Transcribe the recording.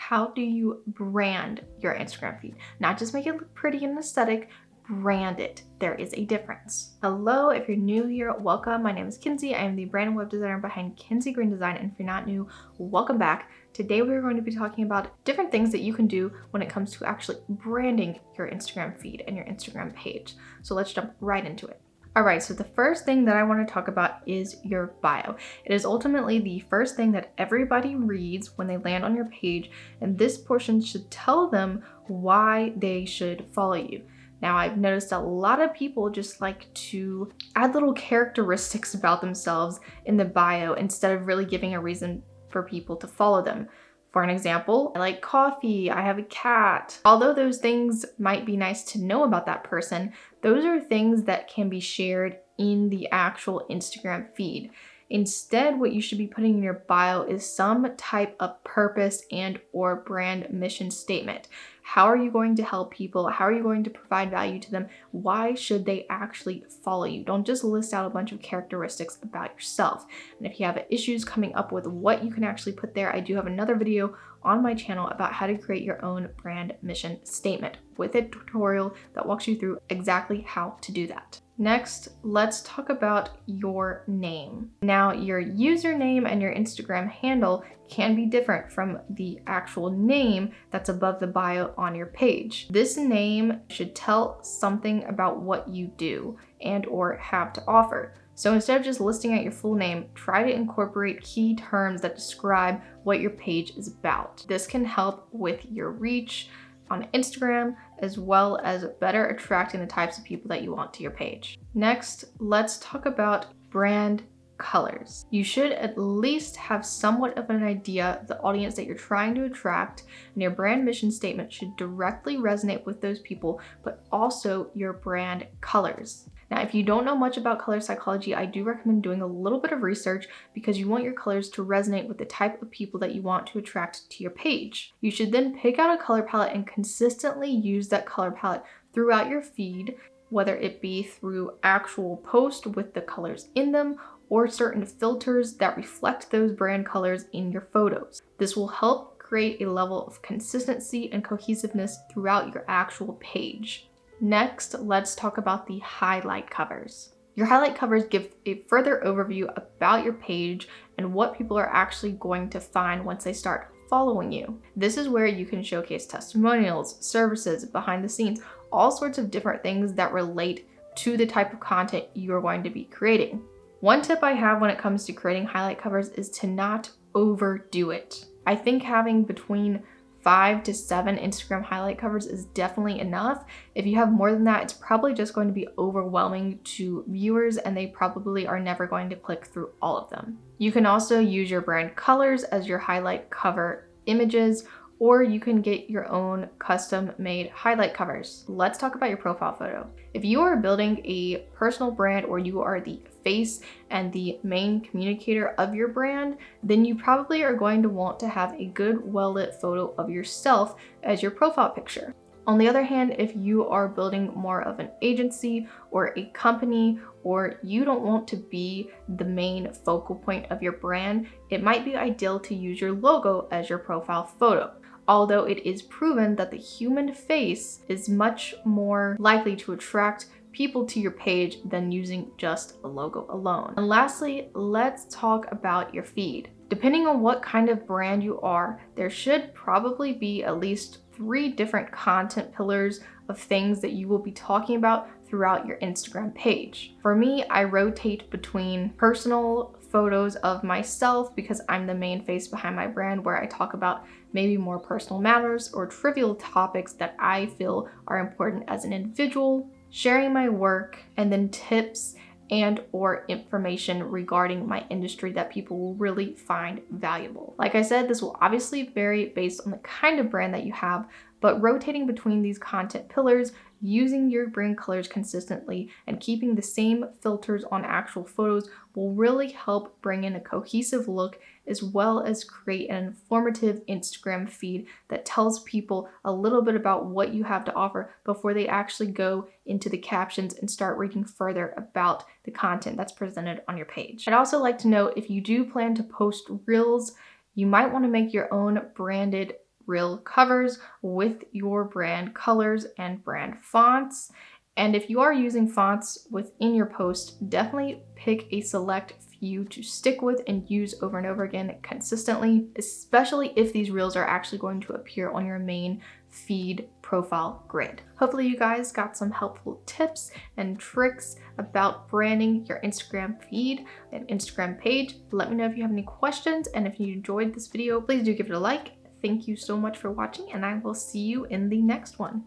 how do you brand your Instagram feed? Not just make it look pretty and aesthetic, brand it. There is a difference. Hello, if you're new here, welcome. My name is Kinsey. I am the brand and web designer behind Kinsey Green Design. And if you're not new, welcome back. Today we're going to be talking about different things that you can do when it comes to actually branding your Instagram feed and your Instagram page. So let's jump right into it. All right, so the first thing that I want to talk about is your bio. It is ultimately the first thing that everybody reads when they land on your page, and this portion should tell them why they should follow you. Now, I've noticed a lot of people just like to add little characteristics about themselves in the bio instead of really giving a reason for people to follow them. For an example, I like coffee, I have a cat. Although those things might be nice to know about that person, those are things that can be shared in the actual Instagram feed. Instead, what you should be putting in your bio is some type of purpose and or brand mission statement. How are you going to help people? How are you going to provide value to them? Why should they actually follow you? Don't just list out a bunch of characteristics about yourself. And if you have issues coming up with what you can actually put there, I do have another video on my channel about how to create your own brand mission statement with a tutorial that walks you through exactly how to do that. Next, let's talk about your name. Now, your username and your Instagram handle can be different from the actual name that's above the bio on your page. This name should tell something about what you do and or have to offer. So instead of just listing out your full name, try to incorporate key terms that describe what your page is about. This can help with your reach on Instagram, as well as better attracting the types of people that you want to your page. Next, let's talk about brand colors. You should at least have somewhat of an idea of the audience that you're trying to attract, and your brand mission statement should directly resonate with those people, but also your brand colors. Now, if you don't know much about color psychology, I do recommend doing a little bit of research because you want your colors to resonate with the type of people that you want to attract to your page. You should then pick out a color palette and consistently use that color palette throughout your feed, whether it be through actual posts with the colors in them or certain filters that reflect those brand colors in your photos. This will help create a level of consistency and cohesiveness throughout your actual page. Next, let's talk about the highlight covers. Your highlight covers give a further overview about your page and what people are actually going to find once they start following you. This is where you can showcase testimonials, services, behind the scenes, all sorts of different things that relate to the type of content you're going to be creating. One tip I have when it comes to creating highlight covers is to not overdo it. I think having between 5 to 7 Instagram highlight covers is definitely enough. If you have more than that, it's probably just going to be overwhelming to viewers and they probably are never going to click through all of them. You can also use your brand colors as your highlight cover images, or you can get your own custom made highlight covers. Let's talk about your profile photo. If you are building a personal brand or you are the face and the main communicator of your brand, then you probably are going to want to have a good, well-lit photo of yourself as your profile picture. On the other hand, if you are building more of an agency or a company, or you don't want to be the main focal point of your brand, it might be ideal to use your logo as your profile photo. Although it is proven that the human face is much more likely to attract people to your page than using just a logo alone. And lastly, let's talk about your feed. Depending on what kind of brand you are, there should probably be at least 3 different content pillars of things that you will be talking about throughout your Instagram page. For me, I rotate between personal photos of myself because I'm the main face behind my brand, where I talk about maybe more personal matters or trivial topics that I feel are important as an individual, sharing my work, and then tips and or information regarding my industry that people will really find valuable. Like I said, this will obviously vary based on the kind of brand that you have, but rotating between these content pillars, using your brand colors consistently, and keeping the same filters on actual photos will really help bring in a cohesive look, as well as create an informative Instagram feed that tells people a little bit about what you have to offer before they actually go into the captions and start reading further about the content that's presented on your page. I'd also like to note, if you do plan to post reels, you might want to make your own branded reel covers with your brand colors and brand fonts. And if you are using fonts within your post, definitely pick a select few to stick with and use over and over again consistently, especially if these reels are actually going to appear on your main feed profile grid. Hopefully you guys got some helpful tips and tricks about branding your Instagram feed and Instagram page. Let me know if you have any questions, and if you enjoyed this video, please do give it a like. Thank you so much for watching, and I will see you in the next one.